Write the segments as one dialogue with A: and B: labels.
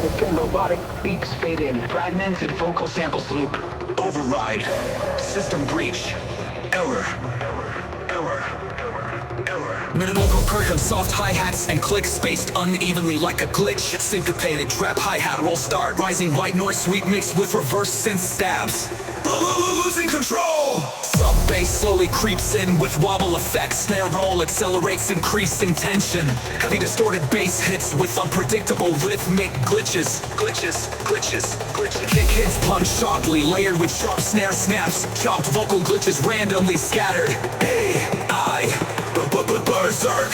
A: Again, robotic beats fade in, fragmented vocal samples loop. Override. System breach. Error. Error. Error. Minimal percussion, soft hi-hats and clicks spaced unevenly like a glitch. Syncopated trap hi-hat roll start, rising white noise sweep mixed with reverse synth stabs. Losing control. Sub bass slowly creeps in with wobble effects. Snare roll accelerates, increasing tension. Heavy distorted bass hits with unpredictable rhythmic glitches. Kick hits punch sharply, layered with sharp snare snaps. Chopped vocal glitches randomly scattered. Berserk.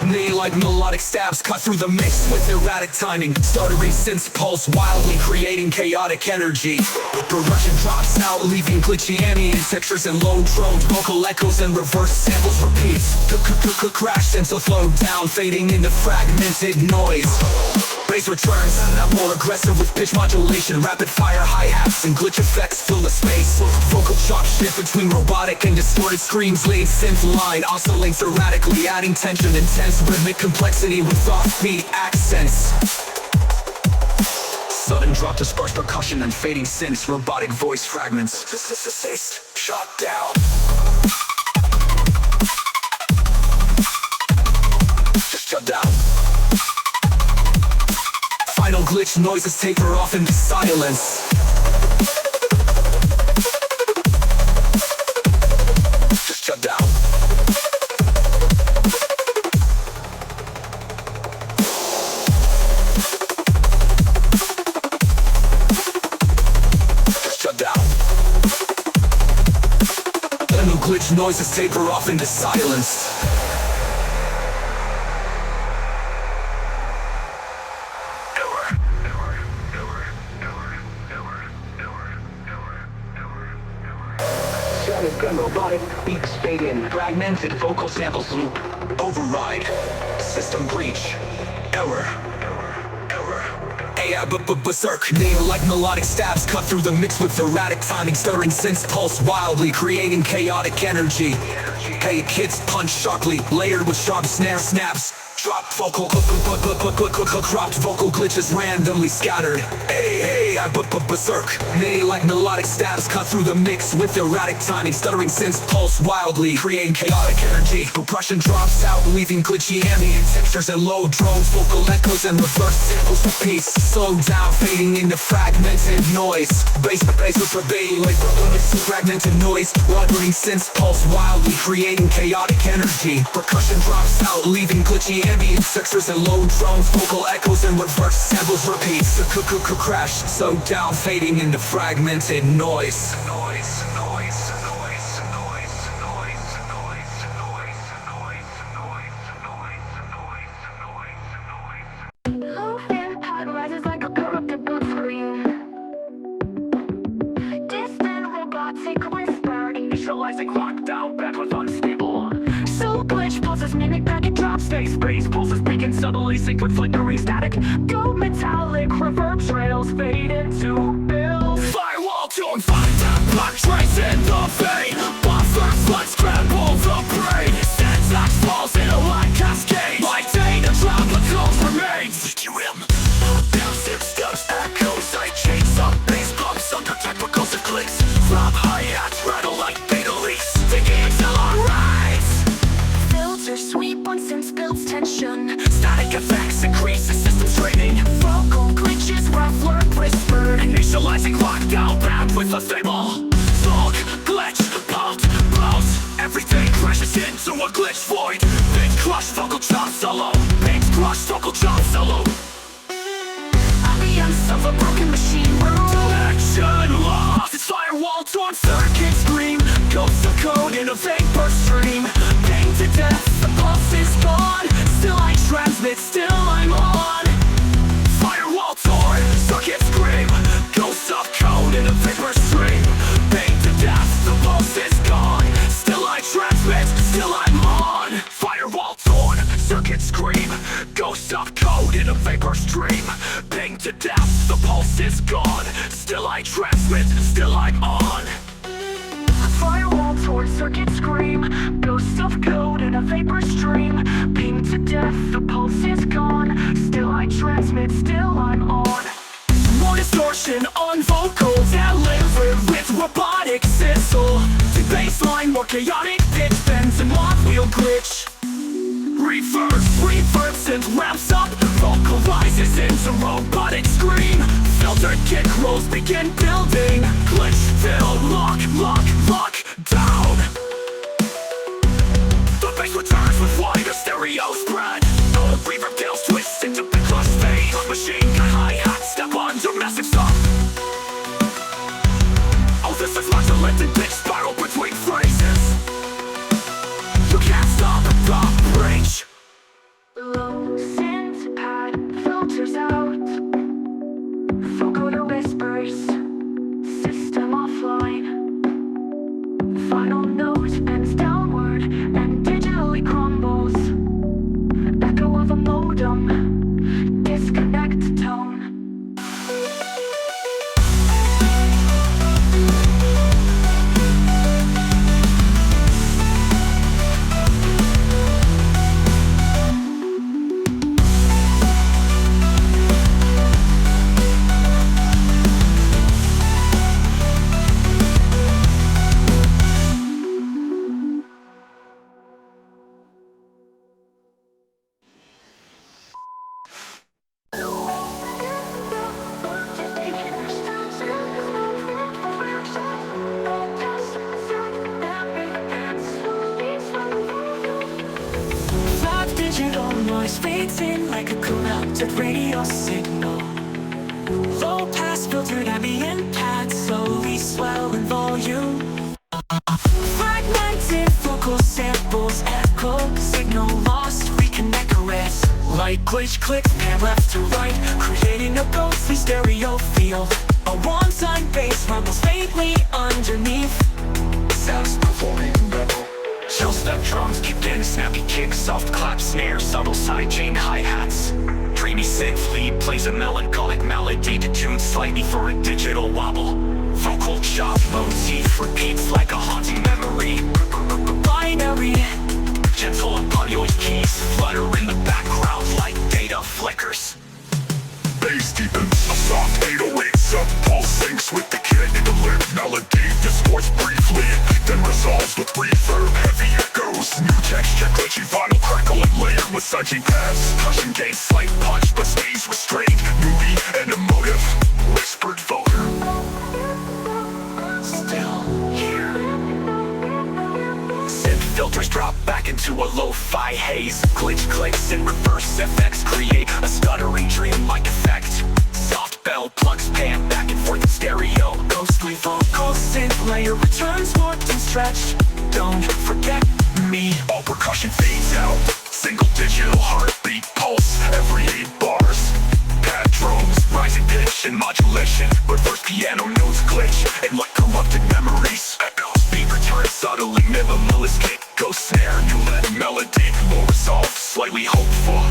A: Knee like melodic stabs cut through the mix with erratic timing. Stuttering synths pulse wildly, creating chaotic energy. Progression drops out, leaving glitchy ambient textures and low drones, vocal echoes and reverse samples repeats. Crash synths will slow down, fading into fragmented noise. Bass returns, more aggressive with pitch modulation. Rapid fire hi-hats and glitch effects fill the space. Vocal chop shift between robotic and distorted screams. Lead synth line oscillates erratically, adding tension, intense rhythmic complexity with offbeat accents. Sudden drop to sparse percussion and fading synths. Robotic voice fragments. Shut down. Just shut down. Final glitch noises taper off into silence. Just shut down. Just shut down. Final glitch noises taper off into silence. Gun robotic beats fade in, fragmented vocal samples loop. Override. System breach. Error. Berserk. Name like melodic stabs cut through the mix with erratic timing. Stirring synths pulse wildly, creating chaotic energy. Hey kids punch sharply, layered with sharp snare snaps. Dropped vocal, cropped vocal glitches randomly scattered. Berserk. Nay like melodic stabs cut through the mix with erratic timing. Stuttering synths pulse wildly, creating chaotic energy. Compression drops out, leaving glitchy ambient textures and low drones. Vocal echoes and reverse samples repeats. Slow down, fading into fragmented noise. Bass with pervading like fragmented noise. Wandering synths pulse wildly, creating chaotic energy. Percussion drops out, leaving glitchy ambient textures and low drones. Vocal echoes and reverse samples repeats. Crash, slow down, fading into fragmented noise.
B: Rises like a corrupted blood screen. Distant robotic whisper, initializing lockdown, back with unstable. So glitch pulses mimic back and drop space. Bass pulses begin subtly sync with flickering static. Go metallic reverb trails fade into bills.
C: Firewall tone, find that black trace in the vein. Buffer flood scramble the brain. Syntax falls in a line cascade. My data trap but calls remains. QM. Down six steps, echoes, I chain some bass bumps under technicals and clicks. Flop hi-hats rattle like beta leaks. Thinking until on rise.
B: Filter sweep on synths builds tension.
C: Static effects increase the system straining.
B: Vocal glitches, ruffler whispered.
C: Initializing lockdown, back with a stable. Song, glitch, pumped, blows. Everything crashes into a glitch void. Big crush, vocal chop solo. Big crush, vocal chop solo.
B: Ambience of a broken machine room.
C: Action lost. It's firewall torn, circuit scream. Ghosts of code in a vapor stream. Pain to death, the pulse is gone. Still I transmit, still I'm on. Firewall torn, circuit scream. Ghosts of code in a vapor stream. Pain to death, the pulse is gone. Still I transmit, still I'm on. Firewall torn, circuit scream. Ghosts of code in a vapor stream. Pain to death, the pulse is gone. Still I transmit, still I'm on.
B: Firewall torn, circuit scream. Ghosts of code in a vapor stream. Ping to death, the pulse is gone. Still I transmit, still I'm on.
C: emotion on vocals delivered with robotic sizzle. The bassline more chaotic, pitch bends and lock wheel glitch. Reverb synth ramps up, vocal rises into robotic scream. Filtered kick rolls begin building, glitch, fill, lock down. The bass returns with wider stereo spread. Reverb tails twist into big crossfade. Machine gun hi-hat step under massive stop. Oh, this is modulated pitch spiral between phrases. You can't stop the range.
B: Low synth pad filters out, vocal to whispers, system offline. Final note bends downward and digitally crumbles. Echo of a modem, disconnect tone.
C: Digital noise fades in like a corrupted radio signal. Low pass filtered ambient pads slowly swell in volume. Fragmented vocal samples echo, signal lost, reconnect arrests. Light glitch clicks pan left to right, creating a ghostly stereo feel. A one-time bass rumbles faintly underneath. Sounds performing level. Shell step drums keep in snappy kicks, soft clap snares, subtle sidechain hi-hats. Dreamy synth lead plays a melancholic melody tuned slightly for a digital wobble. Vocal chop motif repeats like a haunting memory. Binary, gentle arpeggioid keys flutter in the background like data flickers. Bass deepens, a soft 808 sub-pulse syncs with the kid in the lip melody. Distorts briefly, then resolves with reverb, heavy echoes. New texture, glitchy vinyl crackle and layered with sudsy paths. Cushion gains slight punch but stays restrained. Moody and emotive, whispered vocal. Still here. Synth filters drop back into a lo-fi haze. Glitch clicks and reverse effects create a stuttering dream-like effect. Soft bell plugs pan back and forth in stereo. Ghostly vocal synth layer returns warped and stretched. Don't forget me. All percussion fades out. Single digital heartbeat pulse every 8 bars. Pad drums, rising pitch and modulation. Reverse piano notes glitch and like corrupted memories. Echoes beat return subtly minimalist kick. Ghost snare, new lead melody. Low resolve, slightly hopeful.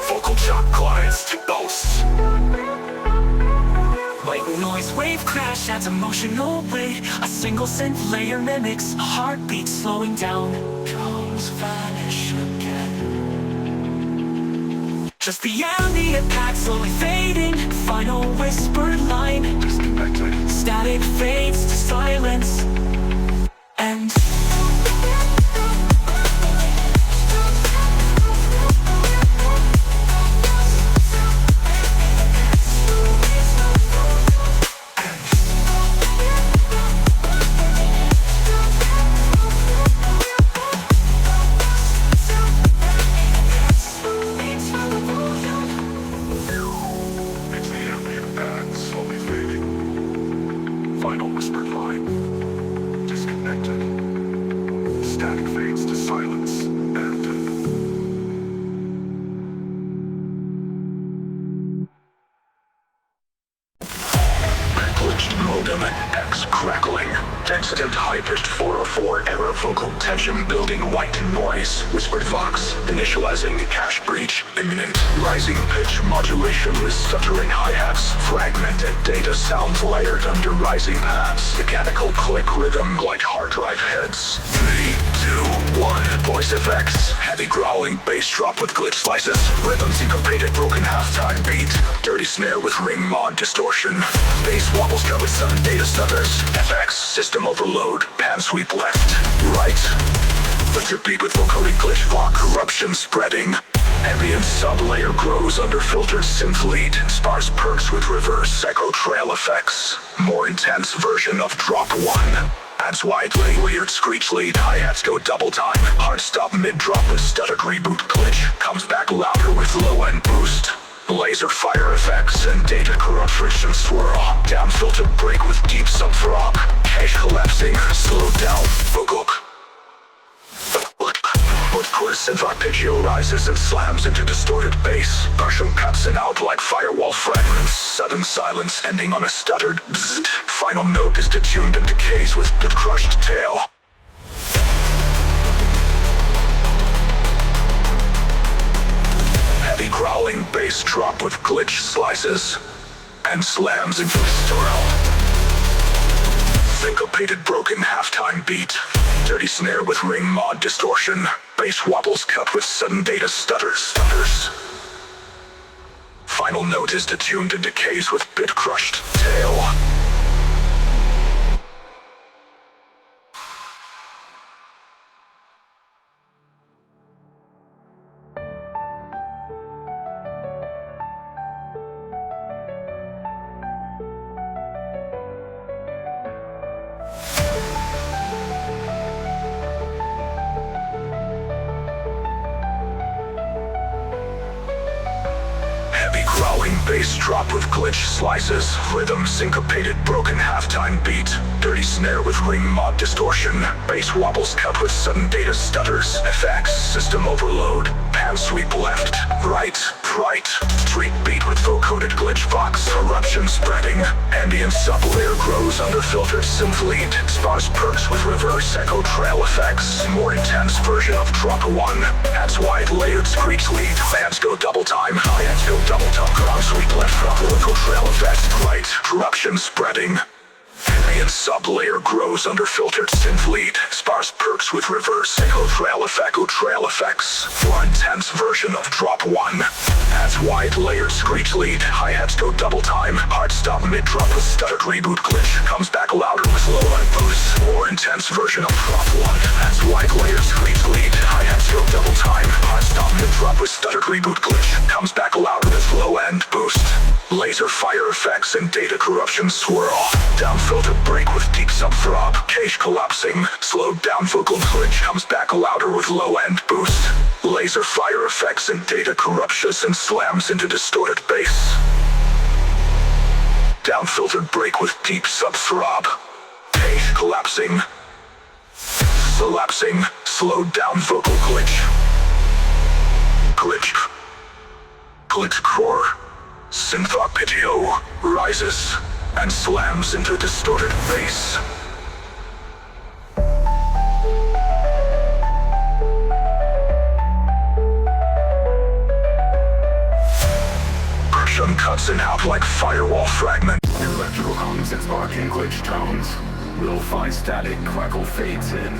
C: Vocal chop glides to boast. White noise wave crash adds emotional weight. A single synth layer mimics a heartbeat slowing down. Tones vanish again. Just the ambient pad slowly fading. Final whispered line. Disconnected. Static fades to silence. And final whispered line. Disconnected. Static fades to silence. And glitched modem
D: effects crackling, density high-pitched 404 error vocal tension building white noise, whispered vox, initializing cache breach, imminent, rising pitch modulation with stuttering hi-hats, fragmented data sounds layered under rising paths, mechanical click rhythm like hard drive heads. 3, 2, 1, voice effects, heavy growling bass drop with glitch slices, rhythm syncopated broken halftime beat, dirty snare with ring mod distortion, bass wobbles cut with sudden data stutters, FX, system overload, pan sweep left, right, electric beat with vocoding glitch block, corruption spreading, ambient sub-layer grows under filtered synth lead, sparse perks with reverse echo trail effects, more intense version of drop 1. Adds widely weird screech lead, hi-hats go double time, hard stop mid-drop with stuttered reboot glitch, comes back louder with low end boost, laser fire effects and data corruption swirl, down filter break with deep sub-throb, cache collapsing, slow down, vocal. Synth arpeggio rises and slams into distorted bass, partial cuts and out like firewall fragments, sudden silence ending on a stuttered bzzzt. Final note is detuned and decays with the crushed tail. Heavy growling bass drop with glitch slices and slams into the swirl. Syncopated broken halftime beat, dirty snare with ring mod distortion, bass wobbles cut with sudden data stutters. Final note is detuned and decays with bit crushed tail. Growling bass drop with glitch slices, rhythm syncopated broken halftime beat, dirty snare with ring mod distortion, bass wobbles cut with sudden data stutters, FX, system overload, pan sweep left, right, street beat with vocoded glitch box, corruption spreading, ambient sub-layer grows under filtered synth lead, sparse perks with reverse echo trail effects, more intense version of drop 1, adds wide layered screech lead, fans go double time, hi-hats go double time. Ground sweep left drop echo trail effects right, corruption spreading. Ambient sub-layer grows under filtered synth lead, sparse perks with reverse echo trail effects. More intense version of drop 1. Adds wide layered screech lead, hi-hats go double time, hard stop mid-drop with stuttered reboot glitch, comes back louder with low end boost. More intense version of drop 1. Adds wide layered screech lead, hi-hats go double time, hard stop mid-drop with stuttered reboot glitch, comes back louder with low end boost. Laser fire effects and data corruption swirl, down filter break with deep sub-throb, cache collapsing, slowed down vocal glitch, comes back louder with low end boost. Laser fire effects and data corruptions and slams into distorted bass. Down filtered break with deep sub-throb, cache collapsing, slowed down vocal glitch. Glitch core, synth arpeggio rises and slams into distorted bass. Percussion cuts in out like firewall fragment.
C: Electrical hums and sparking glitch tones. Lo-fi static crackle fades in.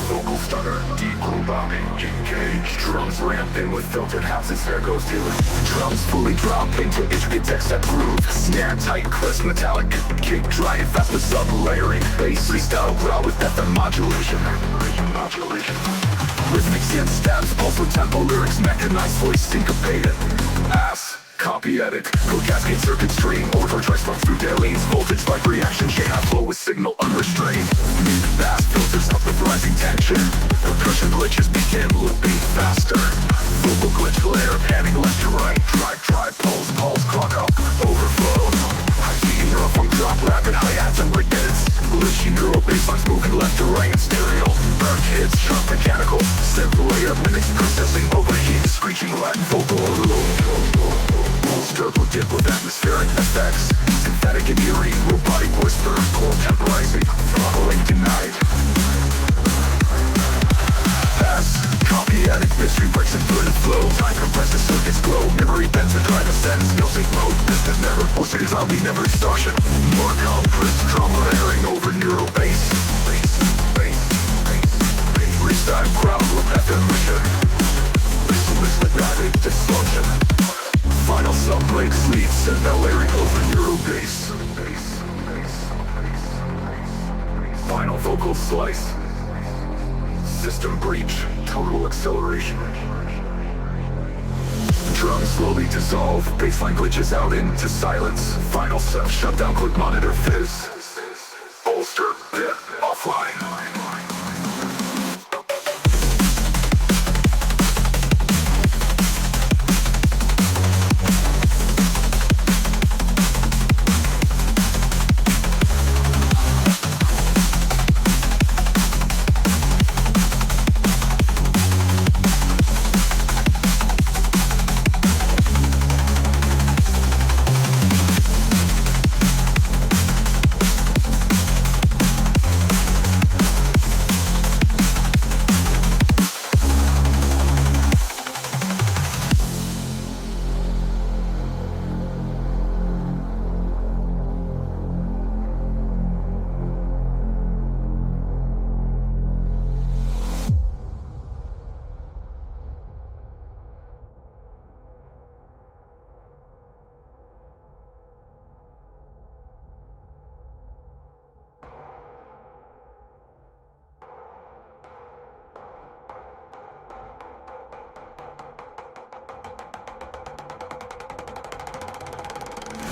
C: Vocal stutter, deep groove bobbing, engage. Drums ramp in with filtered hats as hair goes to it. Drums fully drop into intricate text that groove. Snare tight, crisp, metallic. Kick dry and fast with sub-layering. Bass freestyle growl with FM modulation. Rhythmic synth stabs, pulse with tempo lyrics, mechanized voice syncopated. Ass. Copy edit, code cascade circuit stream, overchoice from through lanes, voltage spike reaction, chain out flow with signal unrestrained. Mid-bass filters up with rising tension, percussion glitches begin looping faster. Vocal glitch layer panning left to right, drive, pulse, clock up, overflow. High-speed neural funk drop, rapid hi-hats and breakbeats. Glitchy neural basslines moving left to right in stereo. Burn hits, sharp mechanical, synth layer mimics processing overheat, screeching Latin vocal overload.
D: Bolstered with dip with atmospheric effects, synthetic and eerie, robotic whisper, cold temporizing, throttling denied. Pass, copy addict, mystery breaks and fluid flow. Time compresses, circuits glow, memory bends and drive ascends, no sync mode, distant never, posted zombie, never extortion. More compressed trauma airing over neural base. Freestyle crowd with definition. Listen with rapid distortion. Final sub breaks, leads, and now layering over neural base. Final vocal slice. System breach, total acceleration. Drums slowly dissolve, baseline glitches out into silence. Final sub shutdown, click monitor fizz. Bolster, dip, offline.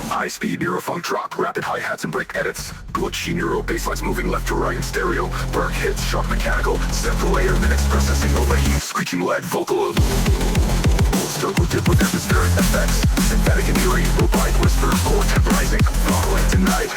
D: High-speed neurofunk drop, rapid hi-hats and break edits. Glitchy neuro basslines moving left to right in stereo. Burk hits, sharp mechanical, central layer, minutes processing overheat, screeching lead vocal. Stuck with dip with atmospheric effects, synthetic and eerie, robotic whisper, core temporizing, throttling denied.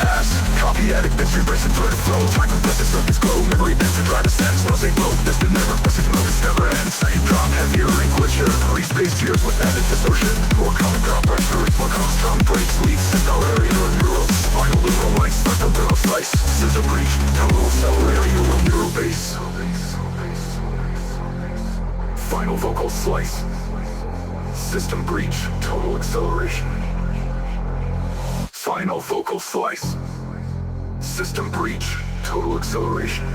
D: Ass, copy addict, mystery breaks and thread of flow. Time compresses, circuits glow, memory bends and drive ascends. No sync low, distant never, message notice never ends. Same drop, heavier ring glitcher, release bass tears with added distortion. More common drop pressure, more common strong breaks, leads, singular inner neurals. Final neural line, start the neural slice. System breach, total accelerator, neural base. Final vocal slice. System breach, total acceleration. Final vocal slice. System breach, total acceleration.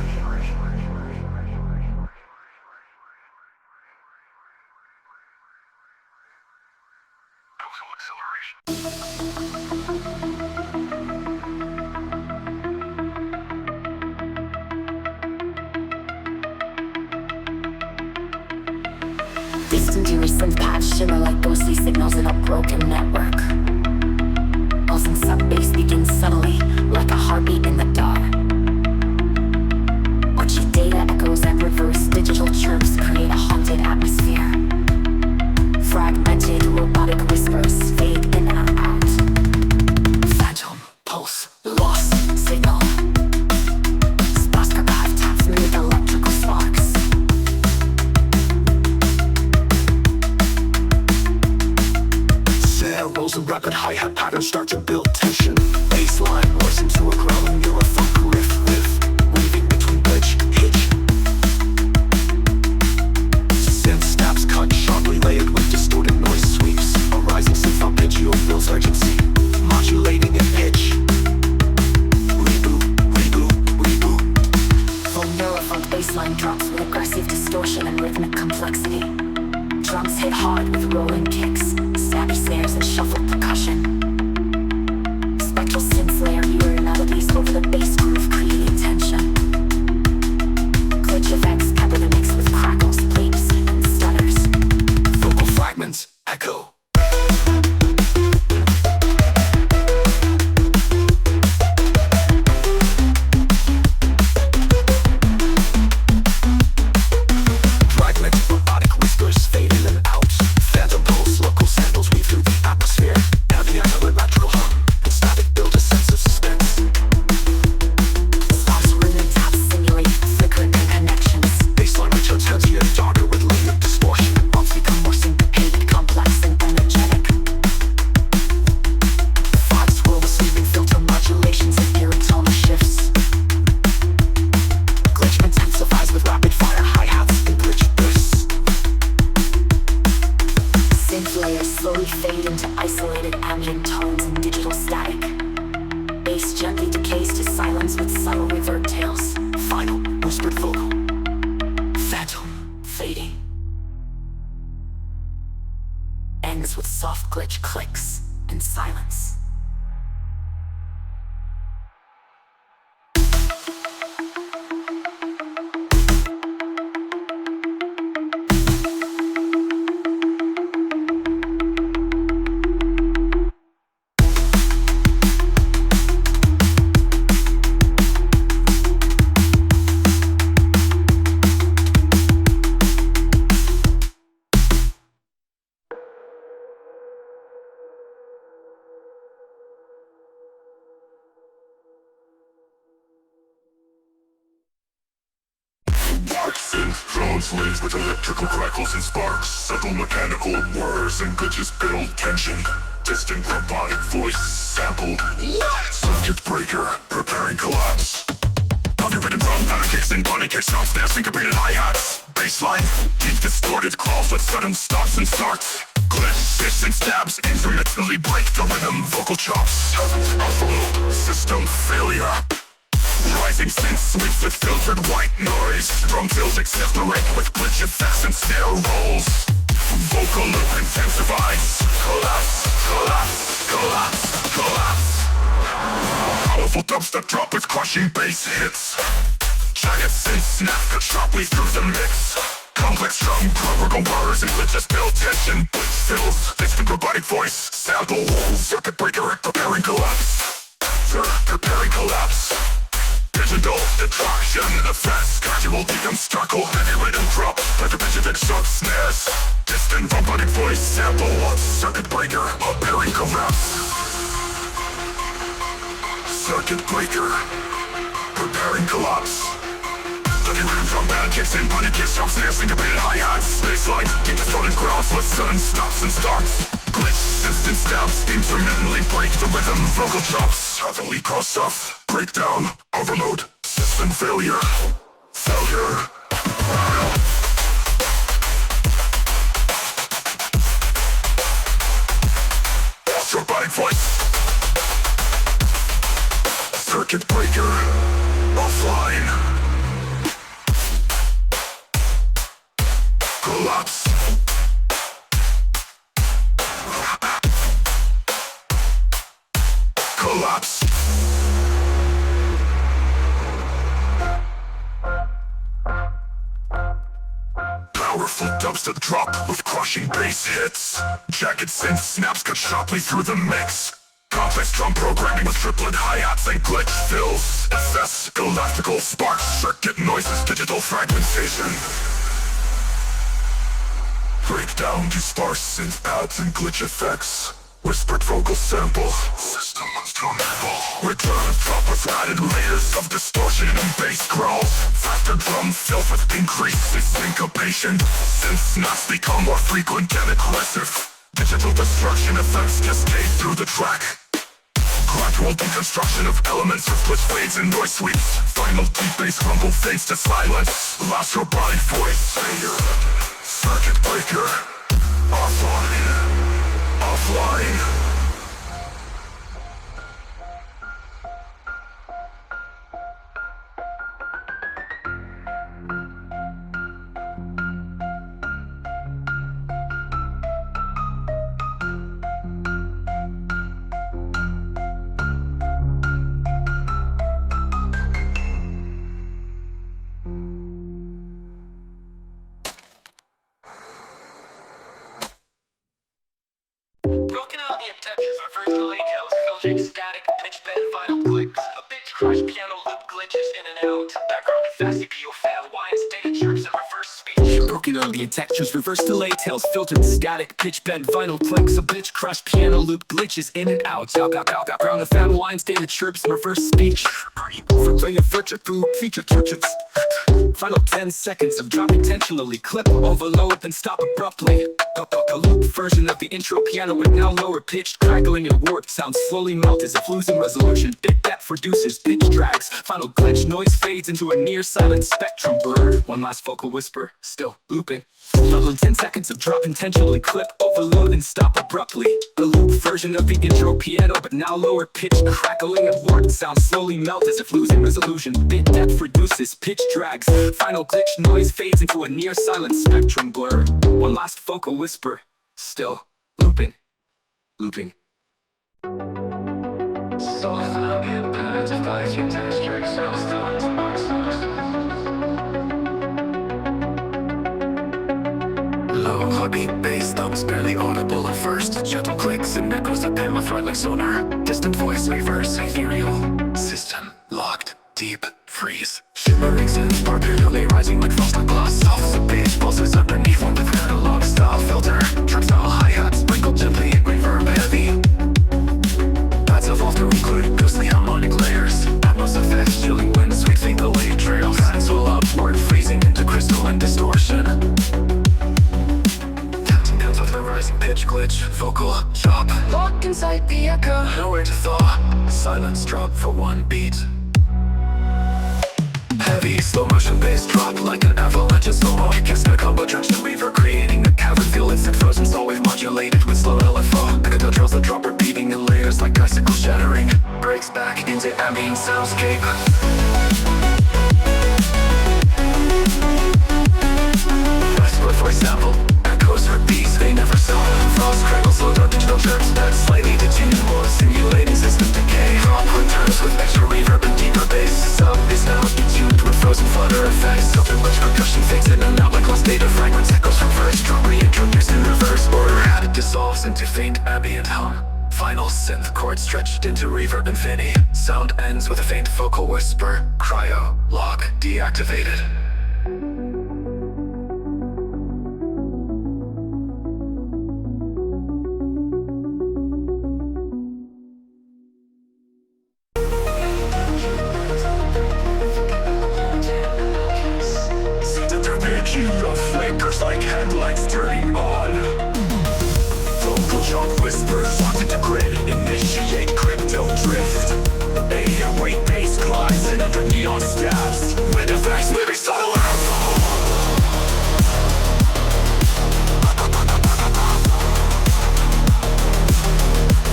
B: Distant eerie synth pads shimmer like ghostly signals in a broken network. Pulsing sub-bass begins subtly, like a heartbeat in the dark. Watchy data echoes and reverse digital chirps create a haunted atmosphere. Fragmented robotic whispers fade in and out. Phantom, pulse, lost signal. Splash archive taps smooth electrical sparks.
D: Samples and rapid hi-hat patterns start to build tension. Bassline morphs into a growling neurofunk riff, weaving between glitch, hitch. Synth snaps cut sharply layered with distorted noise sweeps. A rising synth arpeggio builds urgency, modulating in pitch. Reboot, reboot, reboot.
B: Full neurofunk bassline drops with aggressive distortion and rhythmic complexity. Drums hit hard with rolling kicks, snappy snares and shuffled percussion. Spectral synths layer newer melodies over the bass groove, creating
E: slowly fade into isolated ambient tones and digital static. Bass gently decays to silence with subtle reverb tails.
C: Final, whispered vocal. Phantom,
E: Fading. Ends with soft glitch clicks and silence.
D: Synth drones lays with electrical crackles and sparks. Subtle mechanical whirs and glitches build tension. Distant robotic voice sample. Circuit breaker, preparing collapse. Copyrighted drum pattern kicks in, bunny kicks, sound snare, syncopated hi-hats. Bassline, deep distorted crawls with sudden stops and starts. Glitch, hiss and stabs, intermittently break the rhythm. Vocal chops, overload, system failure. Rising synth sweeps with filtered white noise. Drum fills accelerate with glitch effects and snare rolls. Vocal loop intensifies. Collapse, collapse, collapse, collapse. Powerful dubstep drop with crushing bass hits. Giant synth snap cut sharply through the mix. Complex drum protocol bars and glitches build tension. Blitz fills, distant robotic voice. Sample, circuit breaker, preparing collapse. Preparing collapse. Digital detraction effects. Gradual deconstruct, heavy rhythm drop. Like a pitch sharp snares. Distant robotic voice sample. Circuit breaker, preparing collapse. Circuit breaker, preparing collapse. Heavy rhythm drum band kicks in, bunny kicks, jump snares, syncopated hi-hats. Bassline, deep distorted growls with sudden stops and starts. Glitch, instant stabs, intermittently break the rhythm. Vocal chops, heavily cross off. Breakdown, overload, system failure. Failure. Robotic voice. Circuit breaker, offline. Collapse. Collapse. Powerful dubstep drop with crushing bass hits. Jagged synth snaps cut sharply through the mix. Complex drum programming with triplet hi-hats and glitch fills. FS, galactical sparks, circuit noises, digital fragmentation. Breakdown to sparse synth pads and glitch effects. Whispered vocal samples. System instrumental. Return of drop with added layers of distortion and bass growls. Faster drum filled with increased syncopation. Synth snaps become more frequent and aggressive. Digital destruction effects cascade through the track. Gradual deconstruction of elements with glitch fades and noise sweeps. Final deep bass rumble fades to silence. Lost your body voice. Circuit breaker. Offline. Offline.
C: broken out the anthems, reverse delay tails, filtering static, pitch bend, vinyl clicks. A bitch crush piano loop glitches in and out. Background fast CPU fail, wines, data chirps, and reverse speech. Broken ambient textures, reverse delay tails, filtered static, pitch bend, vinyl clicks. A bitch crush piano loop glitches in and out. Background of fan wines, data chirps, and reverse speech. For playing a feature through feature churches. Final 10 seconds of drop intentionally. Clip, overload, then stop abruptly. A loop version of the intro piano with now lower pitched, crackling and warped sounds slowly melt as if losing resolution. Big depth reduces, pitch drags. Final glitch noise fades into a near silent spectrum blur. One last vocal whisper, still
A: looping. Level 10 seconds of drop intentionally clip, overload and stop abruptly. The loop version of the intro piano, but now lower pitch, crackling and warped sound slowly melt as if losing resolution. Bit depth reduces, pitch drags, final glitch noise fades into a near silent spectrum blur. One last vocal whisper, still looping, looping.
C: Soft ambient pad defies your texture, self-thought. Low heartbeat bass, thumbs barely audible at first. Gentle clicks and echoes that pan my throat like sonar. Distant voice, reverse, ethereal. System locked, deep freeze. Shimmering synth, particularly rising like frosted glass. Soft as bass pulses underneath one with analog style filter. Trap style hi-hats sprinkled gently, reverb heavy. Pads evolve to include ghostly harmonic layers. Atmos effects, chilling wind, sweet finger lay trails. Hands swell upward, freezing into crystal and distortion. With a rising pitch glitch, vocal chop. Locked inside the echo, nowhere to thaw. Silence drop for one beat. Heavy, slow motion bass drop like an avalanche of slow-mo. Kicks in a combo drenched in reverb, creating a cavern feel. It's in frozen soul wave modulated with slow LFO. Echo trails the drop repeating in layers like icicle shattering. Breaks back into ambient soundscape. Respiratory sample, echoes repeats, they never stop. Frost cradles, low dark digital chirps that slightly detuned more simulating system decay. Drop returns with extra reverb and deeper bass. Sub is now detuned with frozen flutter effects. Open much percussion fades in and out like lost data fragments. Echoes from first drum reintroduced in reverse order. Habit dissolves into faint ambient hum. Final synth chord stretched into reverb infinity. Sound ends with a faint vocal whisper. Cryo lock deactivated.
D: Flickers like headlights turning on. Vocal jump whispers locked into grid. Initiate crypto drift. 808 bass glides and under neon stabs. Wind effects moving subtle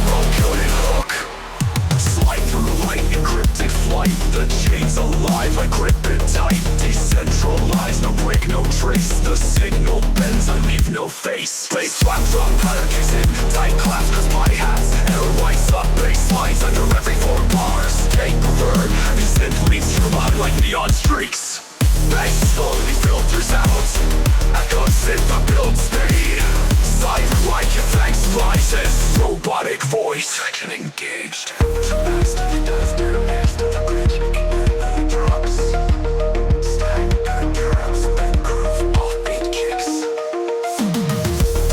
D: roll-coded hook. Slide through light, encrypted flight. The chain's alive, I grip it tight. Decentralized, no break, no trace. The signal bends, I leave no face. Bass slap drum pattern kicks in. Tight claps cause my hats. Error lights up, bass slides under every 4 bars. Take the word, instant leads from behind like neon streaks. Bass slowly filters out. Echo synth, the build speed. Siren like effects slices. Robotic voice, section engaged. Master does damage to the glitch. Drops. Staggered curves and groove offbeat kicks.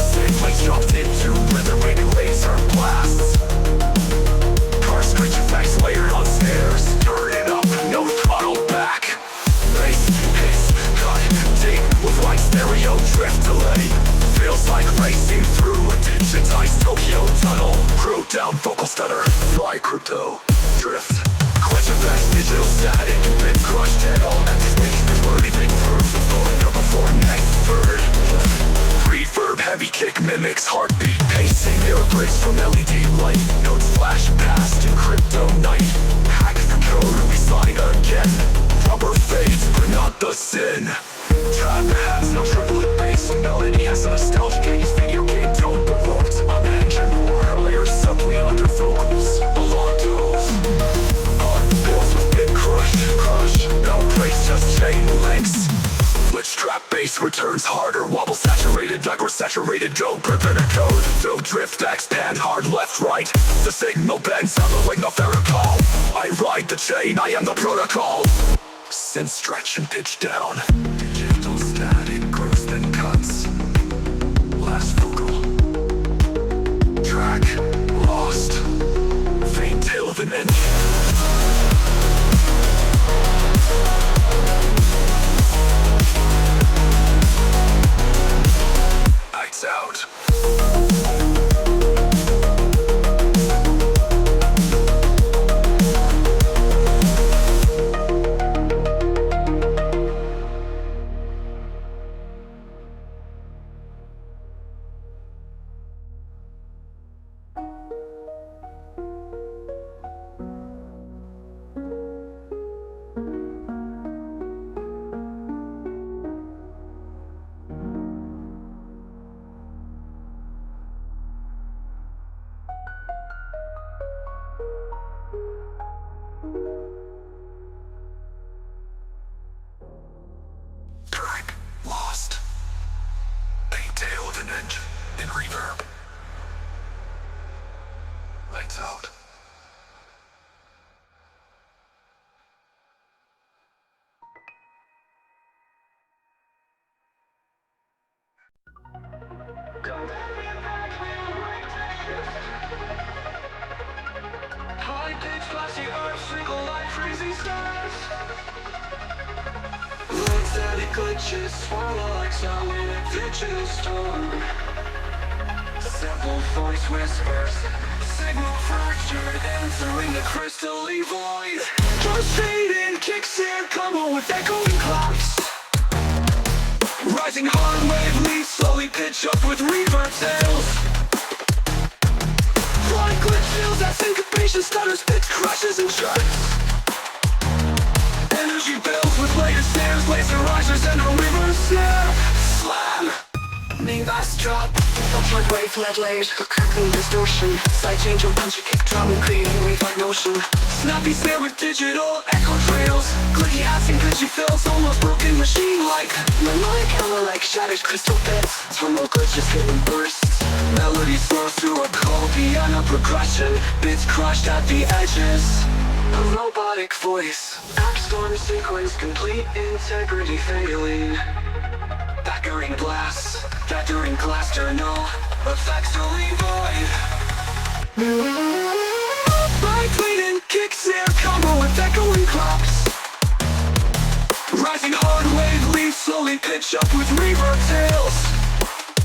D: Safely jumped into reverberating laser blasts. Car screech effects layered on stairs. Turn it up, no throttle back. Bass hits, cut deep with white stereo drift delay. Feels like racing through a digitized Tokyo tunnel. Crew down, vocal stutter, fly crypto drift. Glitch effects, digital static, bit crushed head all anticipation. Everything through the phone up before next third. Reverb heavy kick mimics heartbeat pacing. Air breaks from LED light. Notes flash past in crypto night. Hack the code, we sign again. Rubber fades, but not the sin. Trap has no triplet bass. Melody has a nostalgic 80s video game tone provoked. On engine war, layers subtly under vocals. Alondos. On bills with big crush. No breaks, just chain links. Glitch trap bass returns harder. Wobble saturated, like we're saturated. Don't prevent a code. Don't drift, expand hard left, right. The signal bends, sound like no call. I ride the chain, I am the protocol. Synth stretch and pitch down. Digital static grows then cuts. Last vocal. Track lost. Faint tail of an engine. Lights out. Lights out.
C: High-pitched, flashy earth, single light, crazy stars. Static glitches, swirl like sound in a digital storm. Simple voice whispers, signal fractured, entering the crystalline void. Pulsating kicks in combo with echoing clocks. Rising hard wave leaves slowly pitch up with reverb tails. Flying glitch feels that syncopation stutters, pitch crushes and jerks. Energy builds with later snares, laser risers and a reverse snare. Slam! Knee bass drop, upward wave lead layers, a crackling distortion. Side change of punchy kick drum and creating wave-like motion. Snappy snare with digital echo trails. Glitchy hats and glitchy fills, almost broken machine-like. Melodic hammer-like shattered crystal bits. Tonal glitches hitting bursts. Melody slows through a cold piano progression. Bits crushed at the edges. A robotic voice. App storm sequence, complete integrity failing. Backering blasts, gathering glass journal. Effects totally void. Right cleaning, kick snare combo with echoing clocks. Rising hard wave leaves slowly pitch up with reverb tails.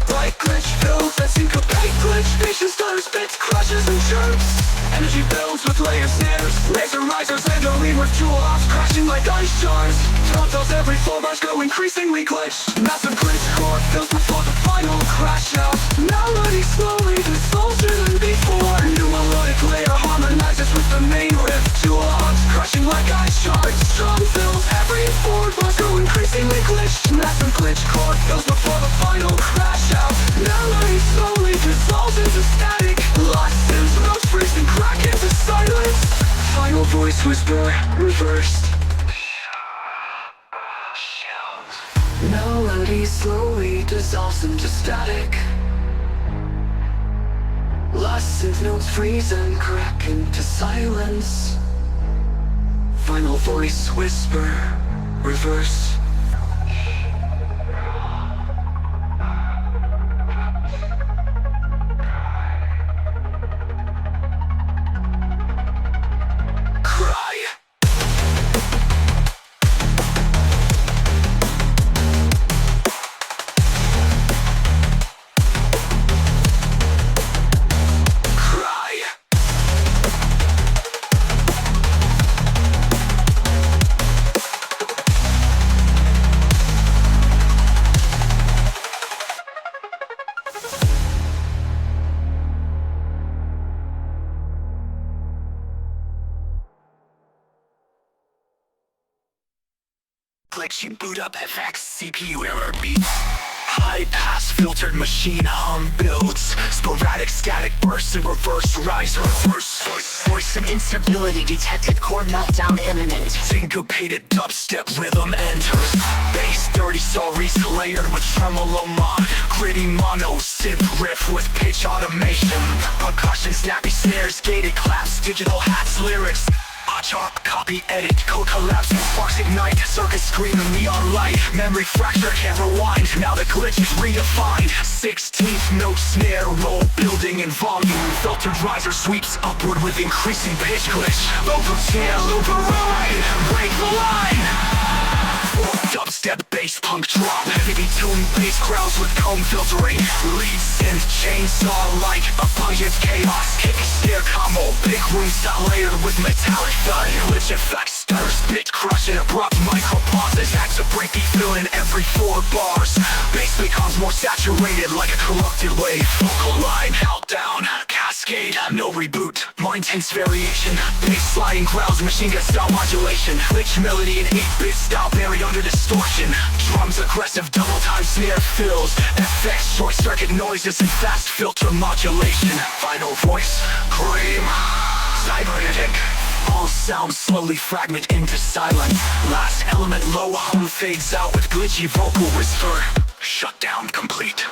C: Like glitch fills that syncopate glitch. Patient stutters, bits, crushes and jerks. Energy builds with layer snares. Laser risers and a lead with jewel offs crashing like ice shards. Totals every 4 bars go increasingly glitched. Massive glitch core fills before the final crash out. Melody slowly dissolves than before. New melodic layer harmonizes with the main riff. Jewel offs crushing like ice shards. Strong fills every 4 bars go increasingly glitched. Massive glitch core fills before the final crash out. Melody slowly dissolves into static. Lost sims, notes freeze and crack into silence. Final voice whisper, reversed. Melody slowly dissolves into static. Lost synth notes freeze and crack into silence. Final voice whisper, reverse. Glitchy boot up FX, CPU error beats. High pass filtered machine hum builds. Sporadic static bursts and reverse rise. Reverse voice and instability detected. Core meltdown imminent. Syncopated dubstep rhythm enters. Bass dirty sorries layered with tremolo mod. Gritty mono synth riff with pitch automation. Percussion snappy snares, gated claps, digital hats, lyrics. Chop, copy, edit, code collapse, sparks ignite, circuit screen and neon light. Memory fracture, can't rewind, now the glitch is redefined. 16th note snare roll, building in volume. Filtered riser sweeps upward with increasing pitch glitch. Overtail, override, break the line. Dubstep bass punk drop, heavy tuned bass crowds with comb filtering. Lead synth chainsaw like abundant chaos. Kick snare combo, big room style layered with metallic thud. Glitch effects, stutters, bit crush and abrupt micro pauses. Acts of breaky fill in every 4 bars. Bass becomes more saturated like a corrupted wave. Vocal line held down, cascade, no reboot. More intense variation, bass sliding crowds, machine gun style modulation. Glitch melody in 8-bit style buried under distortion. Drums aggressive double time snare fills. FX short circuit noises and fast filter modulation. Final voice, cream, cybernetic. All sounds slowly fragment into silence. Last element low hum fades out with glitchy vocal whisper. Shutdown complete.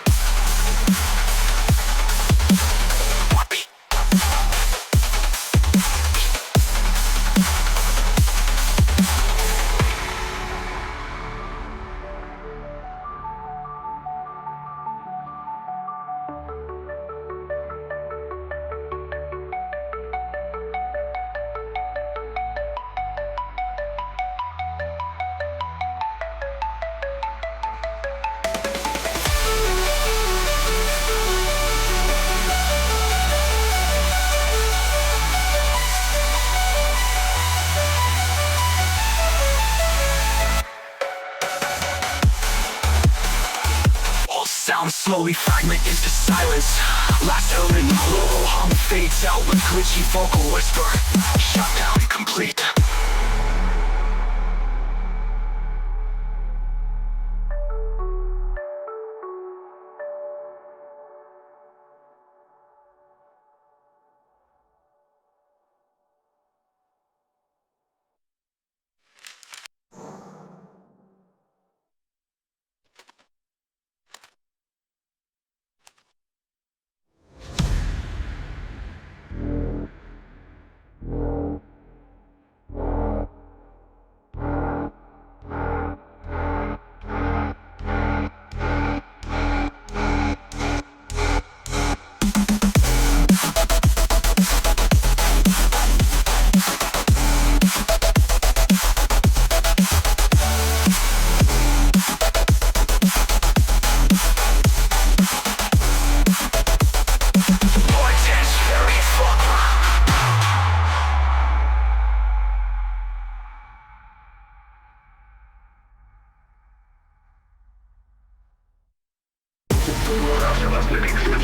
C: slowly fragment into silence. Last element, low hum fades out with glitchy vocal whisper. Shutdown complete.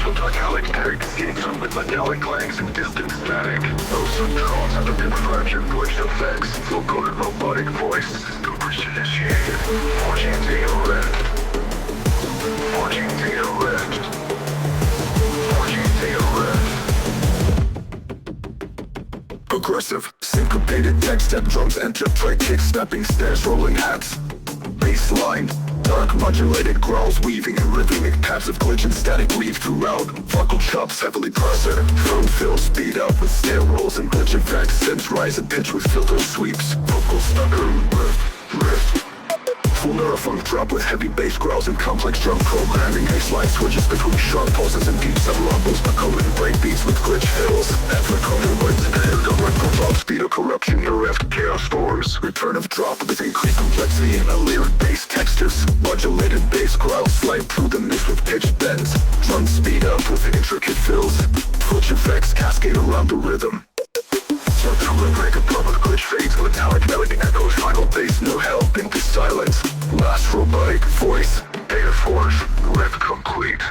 D: Metallic tags, skating with metallic clangs and distant static. Those controls have the fraction glitch effects. Full-coded robotic voice. Super initiated. Forging data red. Forging data red. Forging data red. Aggressive, syncopated tech step drums enter play kick stepping stairs rolling hats. Baseline. Dark modulated growls weaving in rhythmic paths of glitch and static weave throughout. Vocal chops heavily presser. Phone fills speed up with snare rolls and glitch effects. Synths rise in pitch with filter sweeps. Vocal stutter, riff. Full neurofunk drop with heavy bass growls and complex drum programming. Baseline switches between sharp pulses and deep sub-rumbles. Echoing breakbeats with glitch fills. African words and record drop speed of corruption. Bereft chaos storms. Return of drop with increased complexity and a lyric bass textures. Modulated bass growls slide through the mix with pitch bends. Drum speed up with intricate fills. Glitch effects cascade around the rhythm. Circular break apart with glitch fades. Metallic melody echoes. Final bass, no help into silence. Last robotic voice. Data force. Riff complete.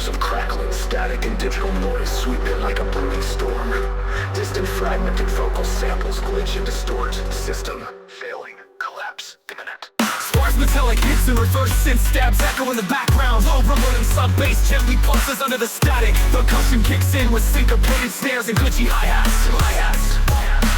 D: layers of crackling static and digital noise sweep in like a brewing storm. Distant fragmented vocal samples glitch and distort. System failing. Collapse imminent.
C: Sparse metallic hits and reverse synth stabs echo in the background. Low rumble and sub-bass gently pulses under the static. Percussion kicks in with syncopated snares and glitchy hi-hats.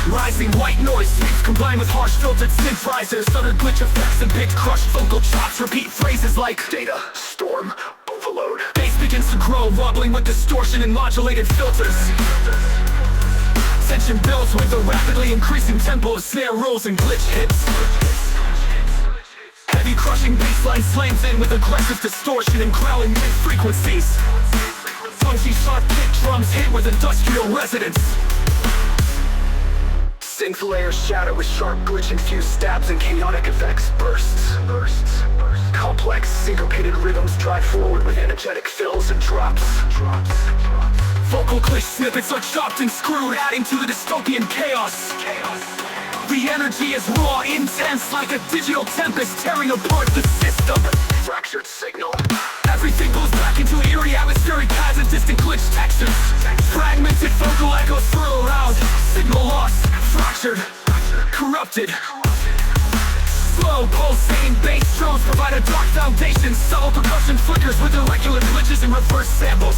C: Rising white noise sweeps combined with harsh filtered synth risers. Stuttered glitch effects and pitch crushed vocal chops repeat phrases like
D: Data storm overload.
C: bass begins to grow, wobbling with distortion and modulated filters. Tension builds with a rapidly increasing tempo of snare rolls and glitch hits. Heavy crushing bassline slams in with aggressive distortion and growling mid-frequencies. Punchy sharp kick drums hit with industrial resonance.
D: Synth layers shatter with sharp glitch-infused stabs and chaotic effects. Bursts. Complex, syncopated rhythms drive forward with energetic fills and drops.
C: Vocal glitch snippets are chopped and screwed, adding to the dystopian chaos. The energy is raw, intense, like a digital tempest tearing apart the system.
D: Fractured signal.
C: Everything goes back into eerie atmospheric paths and distant glitch textures. Fragmented vocal echoes swirl around. Signal lost, fractured, corrupted. Slow, pulsating bass drums provide a dark foundation. Subtle percussion flickers with irregular glitches and reverse samples.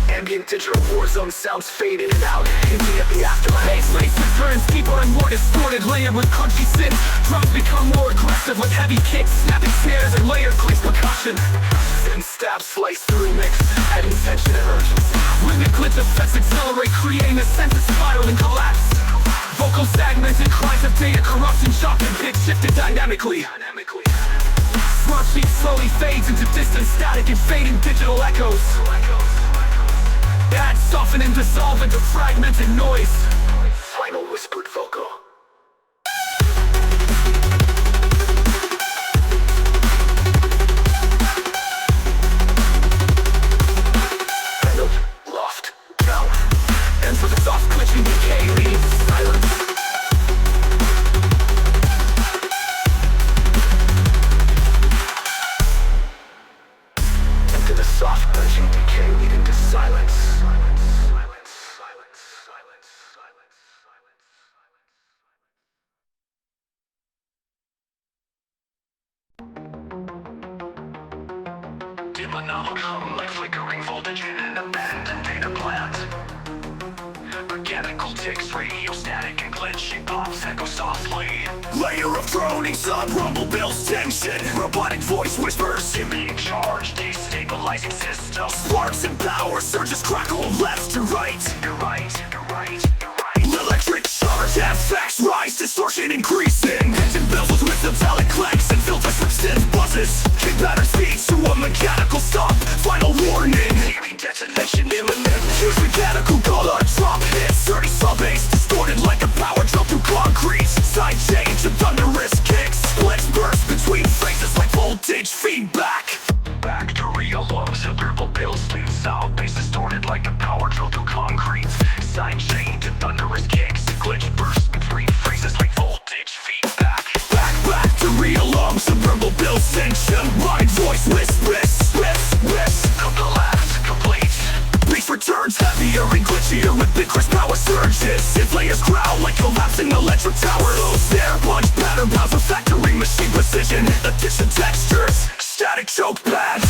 D: Ambient digital war zone sounds fade in and out, hinting at the aftermath.
C: Bass lace returns deeper and more distorted, layered with crunchy synth. Drums become more aggressive with heavy kicks, snapping snares, and layered glitch percussion.
D: Thin stabs slice through mix, adding tension and urgency.
C: Rhythmic glitch effects accelerate, creating a sense of spiral and collapse. Vocal segmented cries of data corruption, chopped and pitch shifted dynamically. Smart sheet slowly fades into distant static and fading digital echoes. Add soften and dissolve into fragmented noise.
D: Final whispered vocal. Bendel, loft, down.
C: Ends with a soft glitching decay, leading to silence.
D: Into the soft glitching decay leading to silence.
B: Dim amalgam like flickering voltage in an abandoned data plant. Mechanical ticks, radio static and glitching pops echo softly.
C: Layer of droning sub-rumble builds tension. Robotic voice whispers,
B: Being charged, destabilizing systems.
C: sparks and power surges crackle left to right.
B: You're right.
C: Electric charge effects rise, distortion increasing. Engine bells with metallic clanks and filters from stiff buzzes. Kick batter speeds to a mechanical stop. Final warning,
B: Heavy detonation imminent.
C: huge mechanical color drop hits. 30 sub-bass distorted like a power jump through concrete. Side change and thunderous kicks. Splits burst between phrases like voltage feedback.
B: Back to real lungs of purple pills. Smooth sound bass distorted like a power drill through concrete. Side chain to thunderous kicks. Glitch burst between phrases like voltage feedback.
C: Back to real lungs of purple bill tension. Mind voice whispers.
B: Complete.
C: Bass returns heavier and glitchier with big crisp power surges. Synth layers growl like collapsing electric towers. Low snare punch pattern bounce with factory machine precision. Addition textures, static choke pads.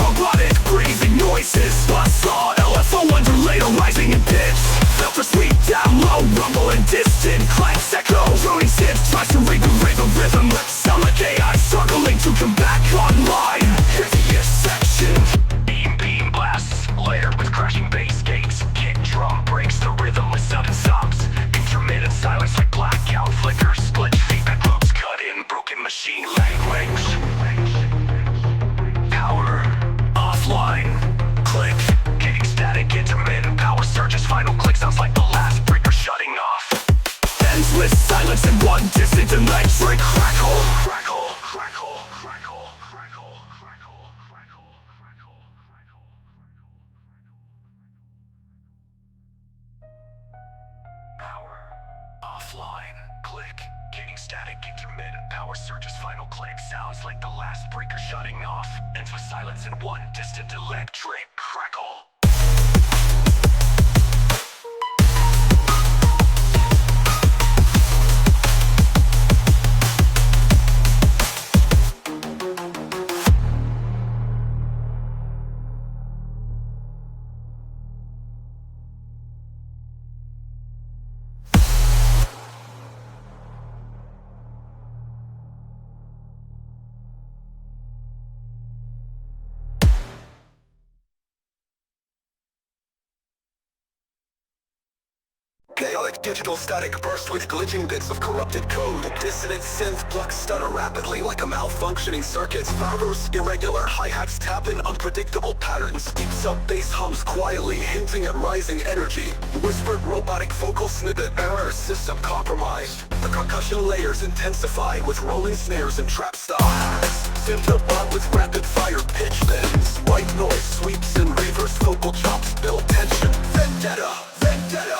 C: Robotic breathing noises. Buzzsaw, LFO underlaid rising in pitch. Filter sweep down low, rumble and distant. Clanks echo, droning synth tries to read the rhythm. Sound like AI struggling to come back online. Here's the section.
B: Beam blasts, layered with crashing bass gates. Kick drum breaks the rhythm with sudden stops. Intermittent silence like blackout flickers. Glitch feedback loops cut in broken machine language. Power offline. Click, getting static, intermittent power surges. Final click sounds like the last breaker shutting off.
C: Ends with silence and one distant electric crackle.
B: Power offline. Click, getting
C: static, intermittent power surges, final click sounds like the last breaker shutting off, ends with silence and one distant electric crackle.
A: Chaotic digital static burst with glitching bits of corrupted code. Dissonant synth plucks stutter rapidly like a malfunctioning circuit. Vibers, irregular hi-hats tap in unpredictable patterns. Deep sub-bass hums quietly, hinting at rising energy. Whispered robotic vocal snippet, error system compromised. The percussion layers intensify with rolling snares and trap styles. Synth-bot with rapid-fire pitch bends. White noise sweeps and reverse vocal chops build tension. Vendetta, vendetta.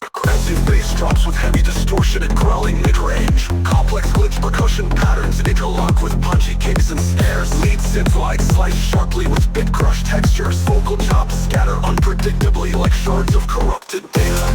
A: Aggressive bass drops with heavy distortion and growling mid-range. Complex glitch percussion patterns interlock with punchy kicks and snares. Lead synth lights slice sharply with bit crush textures. Vocal chops scatter unpredictably like shards of corrupted data.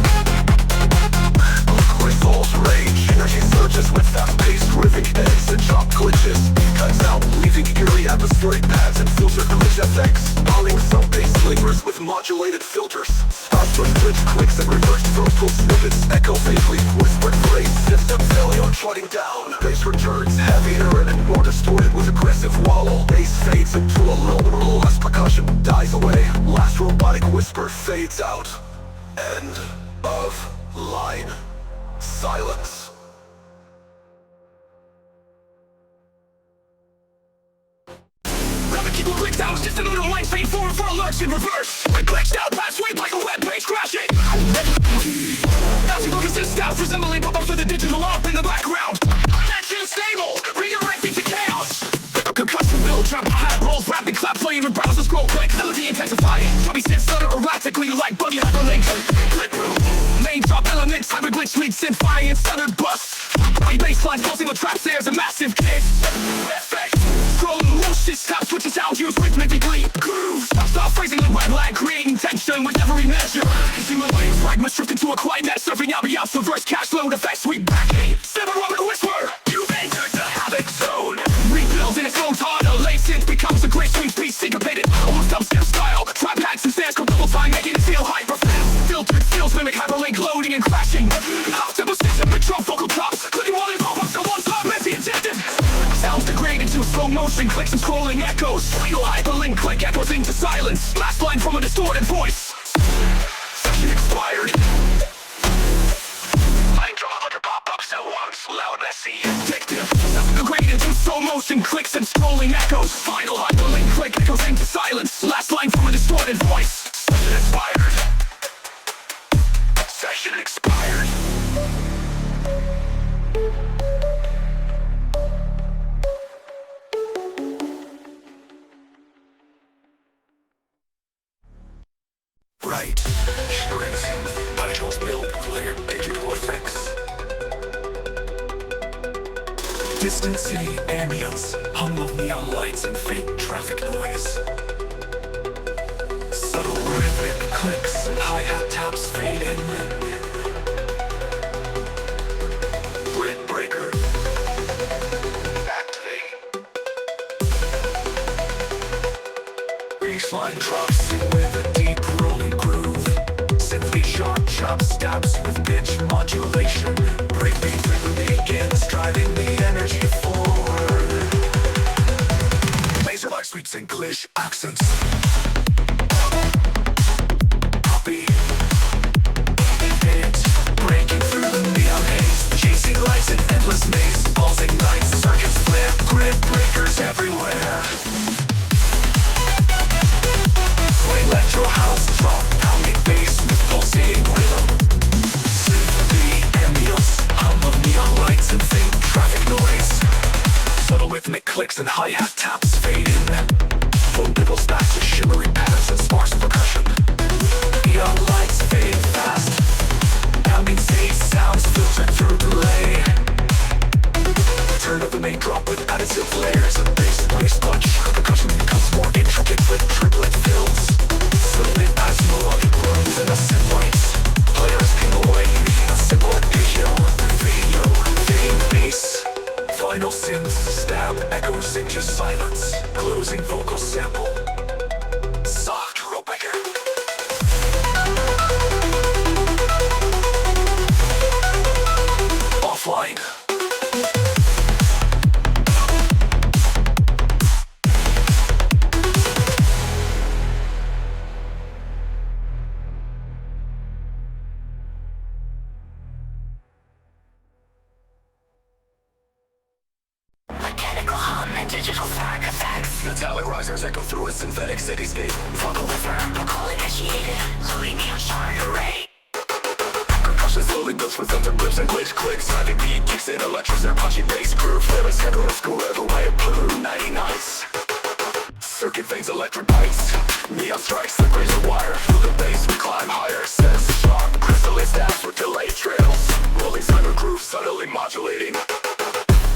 A: Crystals rage, energy surges with fast-paced riffing heads and chop glitches. Cuts out, leaving eerie atmospheric pads and filter glitch effects. Bombing sub-bass lingers with modulated filters. Starts with glitch clicks and reverse vocal snippets echo faintly. Whispered phrase, system failure shutting down. Bass returns heavier and more distorted with aggressive wallow. Bass fades into a low as percussion dies away. Last robotic whisper fades out. End of line. Silence.
C: Rapid keyboard click sounds, just another line fade forward for alerts in reverse. Quick glitch down, pass sweep like a web page crashing. Bouncing focus and stabs resembling pop-ups with a digital op in the background. Tension stable, redirecting to chaos. Concussion build, trap, hat rolls, rapid clap, playing with browser scroll click, melody intensifying. Chubby synth stutter erratically like buggy hyperlink. Click room, main drop elements, hyper glitch lead synth firing and stutter bust. Body baseline pulsing with trap snares, a massive kick. Effect, scroll loose, tap switches sound use rhythmically. Groove, stop phrasing the web lag, creating tension with every measure. Consumer waves, fragments drift into a quiet net, surfing ambiance, reverse cash load effects, sweep backing. Semi-robotic whisper, you've entered the havoc zone. Rebuilds in its own time, a late synth becomes a great swing piece, syncopated, almost dubstep style. Trap hacks and snares come double time, making it feel hyper fast. Filtered feels mimic hyperlink loading and crashing. Out-tempo system with drum vocal drops, clicking while it pop-ups to one time as the intended. Sounds degrade into slow motion, clicks and scrolling echoes. Final hyperlink click echoes into silence. Last line from a distorted voice. Session expired. Line draw 100 pop-ups at once, loud, messy, addictive. Sounds degrade into slow motion, clicks and scrolling echoes. Final hyperlink click echoes into silence. Last line from a distorted voice. Session expired. Session expired. Right. Strings, titles build clear digital effects. Distant city ambience, hum of neon lights and fake traffic noise. Subtle rhythmic clicks and hi-hat taps fade in. Grid breaker. Activate. Baseline drops in with a deep rolling groove. Simply sharp chop stabs with pitch modulation. Breakbeat rhythm begins, driving the energy forward. Laser like sweeps and glitch accents. Copy. Hit. Breaking through the neon haze. Chasing lights in endless maze. Pulsing nights, circuits flip. Grid breakers everywhere. Electro house drop, pounding bass with pulsating rhythm. Symphony, ambience, hum of neon lights and faint traffic noise. Subtle rhythmic clicks and hi-hat taps fade in. Phone ripples back to shimmering patterns and sparse percussion. Neon lights fade fast. Pounding stage sounds filtered through delay.
A: main drop with additive layers of bass punch. Percussion becomes more intricate with triplet fills. Submit as melodic runs and ascent points. Players ping away in a simple video, fading bass. Final synth, stab, echoes into silence. Closing vocal sample. Soft rollbacker. Offline.
E: Mechanical hum and digital sound effects.
A: Metallic risers echo through a synthetic cityscape.
E: Subwoofer, vocal initiated, loading neon shine array.
A: Percussion slowly builds with thunder grips and glitch clicks. Driving beat kicks in electros, their punchy bass groove. Flavors echo of school level by a blue 99s. Circuit veins, electric bites. Neon strikes, the razor wire. Through the bass we climb higher. Sense sharp, crystalline stabs with delayed trails. Rolling cyber grooves subtly modulating.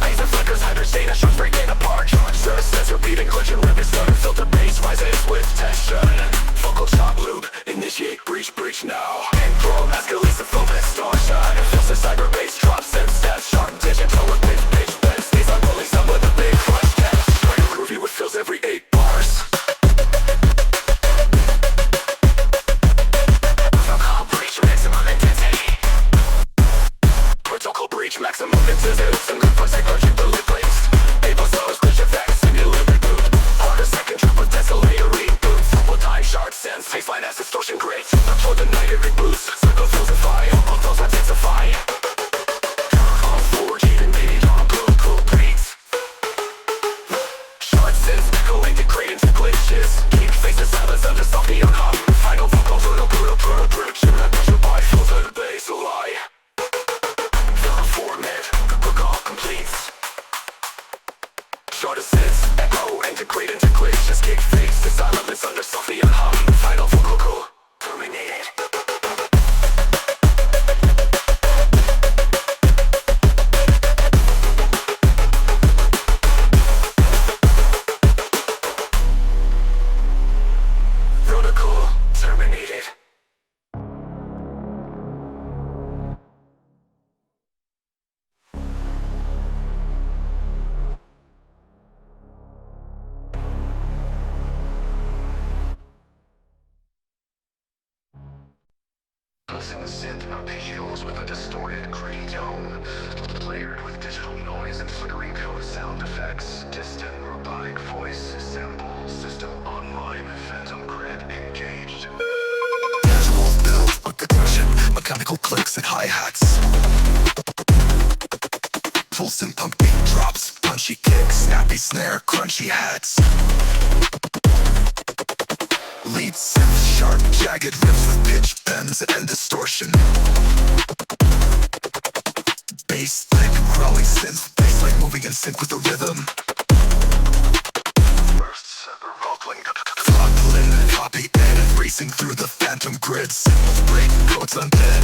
A: Laser flickers, hydrant data, shots breaking apart. Surface sensor beating, glitching, ripping, stutter, filter bass rises with tension. Vocal chop loop, initiate breach now. And throw escalates the flow distortion. Fills the cyber bass, drops and stats, sharp digital with pitch bend. Stays on rolling some with a big crunch test. Straight groovy with fills every 8 bars.
E: Vocal breach, maximum intensity.
A: Protocol breach, maximum intensity. Some good push, technology, bullet placed. Able solos, glitch effects, singular reboot. Harder second, triple tesolator reboot. Double time, sharp sense, baseline as distortion great. For the night it reboots, circle filsify, all those intensify. All forge, even maybe on cool beats. Short sense, echo integrate into glitches. Keep faces silence under soft neon hum. Final vocal, brutal, pressure by filter bass lie. Format, the book all completes. Short assist, echo, integrate into glitches. Kick face, the silence under softly and hum. Final vocal, terminated. Protocol, terminated.
D: Buzzing the synth arpeggios with a distorted gritty tone, layered with digital noise and flickering code sound effects. Distant robotic voice sample system online. Phantom grid engaged.
A: Casual build with percussion, mechanical clicks and hi-hats. Full synth pump beat drops, punchy kicks, snappy snare, crunchy hats. Lead synth, sharp, jagged riffs with pitch bends and distortion. Bass thick, crawling synth, bass like moving in sync with the rhythm.
D: Bursts rockling.
A: Throttling, copy edit, racing through the phantom grids. Break codes undead.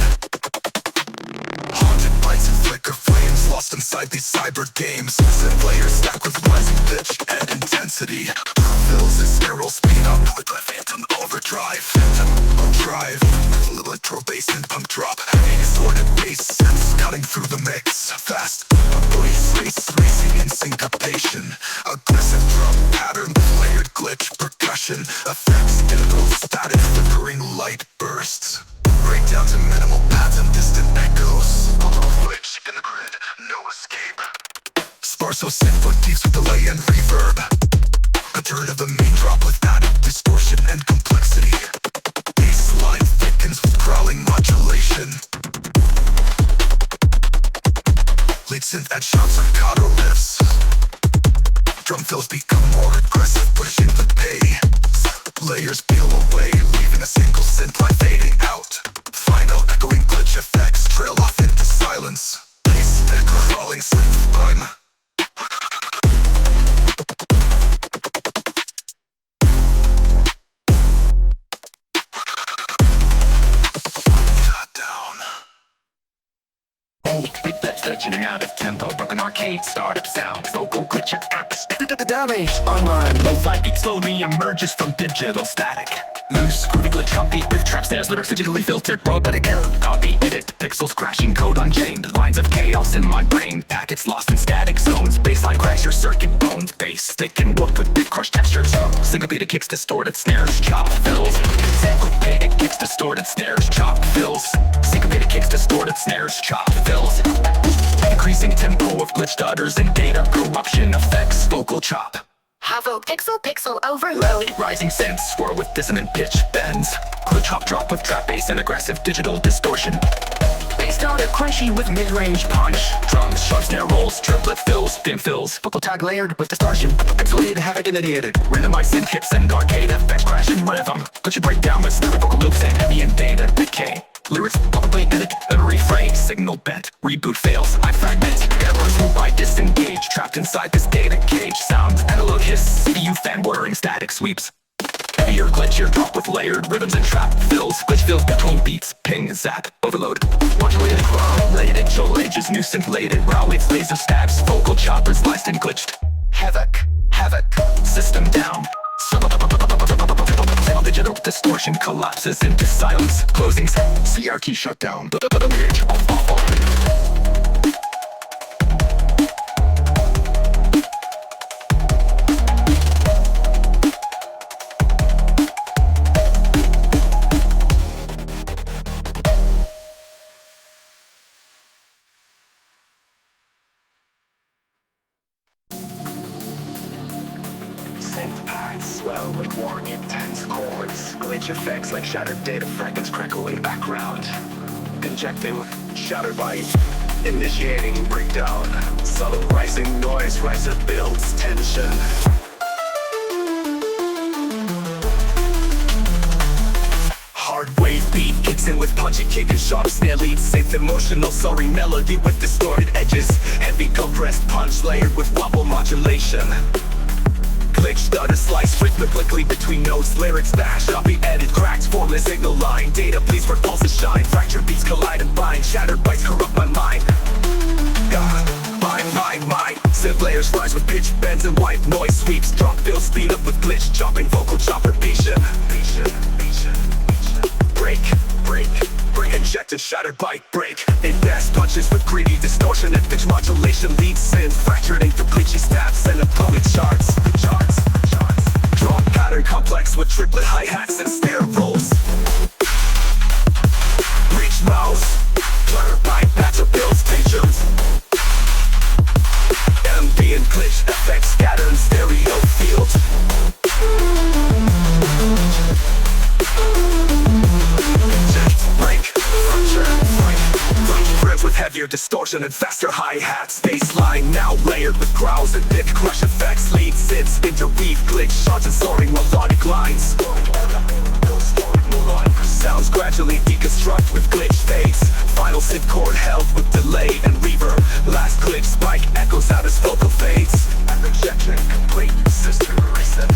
A: Haunted lights and flicker flames, lost inside these cyber games. Synth layers stack with rising pitch and intensity. Fills his sterile speed up with the phantom overdrive. Phantom drive, electro bass and punk drop. Distorted bass synths cutting through the mix. Fast, racing in syncopation. Aggressive drum pattern, layered glitch percussion. Effects, intervals, static, flickering light bursts. Breakdown to minimal pads and distant echoes.
D: Glitch in the grid, no escape.
A: Sparso synth motifs with delay and reverb. A turn of the main drop with added distortion and complexity. Bassline thickens with crawling modulation. Lead synth adds sharp staccato riffs. Drum fills become more aggressive, pushing the pay. Layers peel away, leaving a single synth line fading out. Final echoing glitch effects trail off into silence. Bass thick crawling synth rhyme.
C: crashing out of tempo, broken arcade startup sounds, vocal glitch apps. The damage online, lo-fi beat slowly emerges from digital static. Loose, groovy glitch copy with trap snares, lyrics digitally filtered, robotic error. Copy, edit, pixels crashing, code unchained. Lines of chaos in my brain, packets lost in static zones. Bassline crash your circuit bones, bass thick and warped with bit crush textures. Syncopated kicks, distorted snares, chop fills. Syncopated kicks, distorted snares, chop fills. Syncopated kicks, distorted snares, chop fills. Increasing tempo of glitched utters and data corruption effects, vocal chop.
B: Havoc, pixel overload.
C: Rising synths swirl with dissonant pitch bends. Glitch hop drop with trap bass and aggressive digital distortion. Bass note crunchy with mid-range punch. Drums, sharp snare rolls, triplet fills, dim fills. Vocal tag layered with distortion. Pixelated, havoc and edited. Randomized synth hits and arcade effects crashing rhythm. Glitchy breakdown with snare vocal loops and ambient data decay. Lyrics probably edit and rephrase. Signal bent, reboot fails. I fragment, errors move by disengage. Trapped inside this data cage. Sounds, analog hiss, CPU fan whirring, static sweeps. Heavier glitchier drop with layered rhythms and trap fills. Glitch fills between beats, ping, zap, overload. Modulated crowd, lated, show ages, new synth-lated. Brow waves, laser stabs, vocal choppers, sliced and glitched. Havoc, system down. Digital distortion collapses into silence. Closings, CR key shut down. Synth pads swell with warm intense chords. Glitch effects like shattered data fragments crackle in background. Injecting shatter bite, initiating breakdown. Subtle rising noise, riser builds tension. Hard wave beat kicks in with punchy kick and sharp snare leads. Synth emotional soaring melody with distorted edges. Heavy compressed punch layered with wobble modulation. Glitch stutter slice rhythmically between notes. Lyrics bash, copy edit, cracked formless signal line. Data please where pulses shine. Fractured beats collide and bind. Shattered bites corrupt my mind. Mine. Synth layers rise with pitch bends and white noise sweeps. Drop fills speed up with glitch chopping, vocal chopper beation. Break, injected, shattered bite, break. Invest punches with greedy distortion and pitch modulation. Lead synth fractured into glitchy stabs and opponent charts. Drop pattern complex with triplet hi-hats and snare rolls. Reach mouse, blur bite, patter builds tensions. Ambient glitch effects scatter in stereo fields. With heavier distortion and faster hi-hats. Bassline now layered with growls and bit crush effects. Lead synths interweave glitch shots and soaring melodic lines. Sounds gradually deconstruct with glitch fades. Final synth chord held with delay and reverb. Last glitch spike echoes out as vocal fades. And rejection complete, system reset.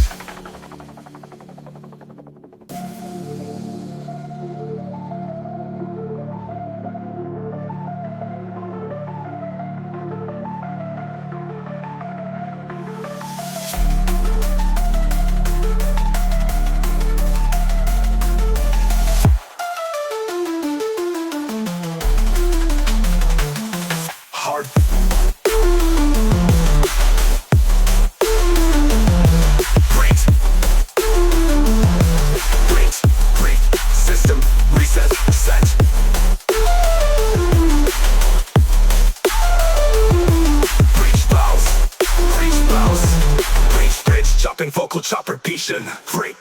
C: Vocal chopper beation. Break.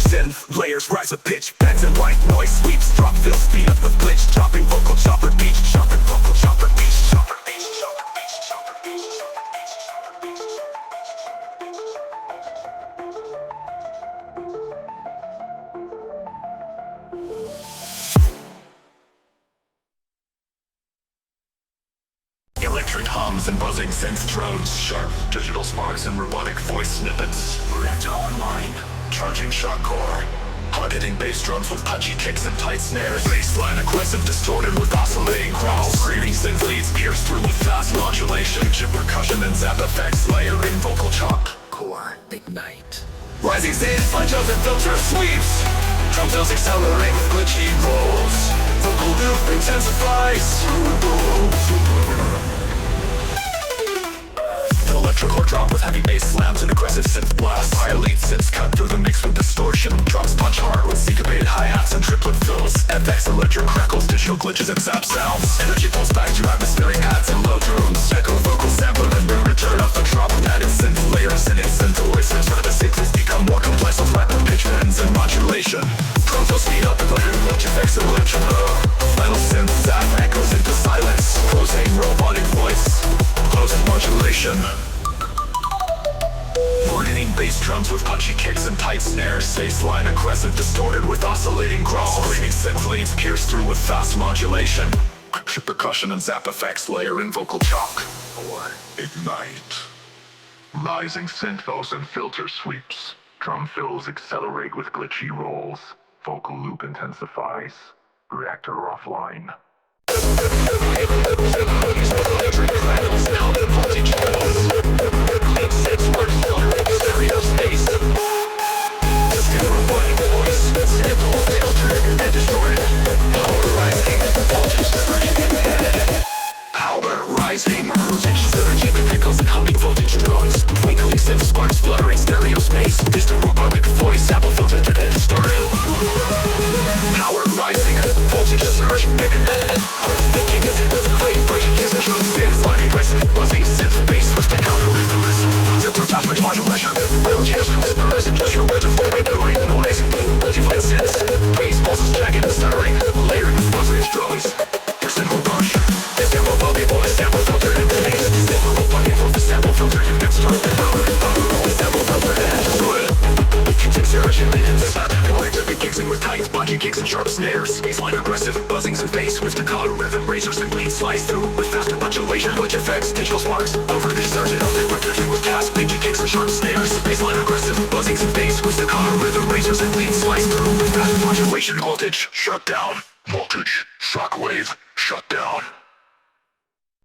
C: Synth layers rise with pitch bends and white noise sweeps. Drop fill speed up with glitch chopping, vocal chopper beach. Chopping, vocal chopper beach. Chopper beach. Electric hums
D: drums and buzzing synth drones, sharp digital sparks and robotic voice snippets. Reactor online, charging shock core. Hard-hitting bass drums with punchy kicks and tight snares. Bassline aggressive, distorted with oscillating growls. Screaming synth leads pierced through with fast modulation. Chip percussion and zap effects layering vocal chalk. Core ignite. Rising synth punch-ups and filter sweeps. Drum fills accelerate with glitchy rolls. Vocal loop intensifies. Electrical drop with heavy bass slams and aggressive synth blasts. High elite synths cut through the mix with distortion. Drums punch hard with syncopated hi-hats and triplet fills. FX electric crackles, digital glitches and zap sounds. Energy pulls back to atmospheric hats and low drones. Echo vocal sample and the return of the drop. Added synth layers and synth voices. Where the synths become more complex with rapid pitch bends and modulation. Drum fills speed up and layer glitch effects and electro. Final synth zap echoes into silence. Closing robotic voice. Closing modulation. Hard-hitting bass drums with punchy kicks and tight snares. Bassline aggressive, distorted with oscillating growls. Screaming synth leads pierced through with fast modulation. Chip percussion and zap effects layer in vocal chalk. Or ignite. Rising synthos and filter sweeps. Drum fills accelerate with glitchy rolls. Vocal loop intensifies. Reactor offline. Electric cradles and helmet voltage rolls. Clean synths work filtering stereo space. Distant robotic voice. Sample filtered and distorted. Power rising, voltage surging in the head. Power rising, voltage surging with pickles and humming voltage drones. Weakly synth sparks fluttering stereo space. Distant robotic voice, sample filtered and distorted. Power rising, voltage surging in the head. Thinking is it with clay, breaking his drum spins, line aggressive, buzzing synth bass with the counter rhythms. Zipper fast with modulation, real jams, whispers, and just your words of forming noise. Multiplied synths, bass pulses jagged and stuttering, layered with buzzing drones. Simple rush, this sample will be voice, sample filtered and bass. Simple robotic voice, sample filtered and distorted. Power, sample filtered and distorted. Kicks surging in the sound, electric kicking with tight, spongy kicks and sharp snares. Bassline aggressive, buzzings and bass with staccato rhythm. Razors and bleeds slice through with faster modulation. Glitch effects, digital sparks, over the surgeon of the repetition with cast, biggie kicks and sharp snares. Bassline aggressive, buzzings and bass with staccato rhythm. Razors and bleeds slice through with faster modulation. Voltage, shut down. Voltage, shockwave, shut down.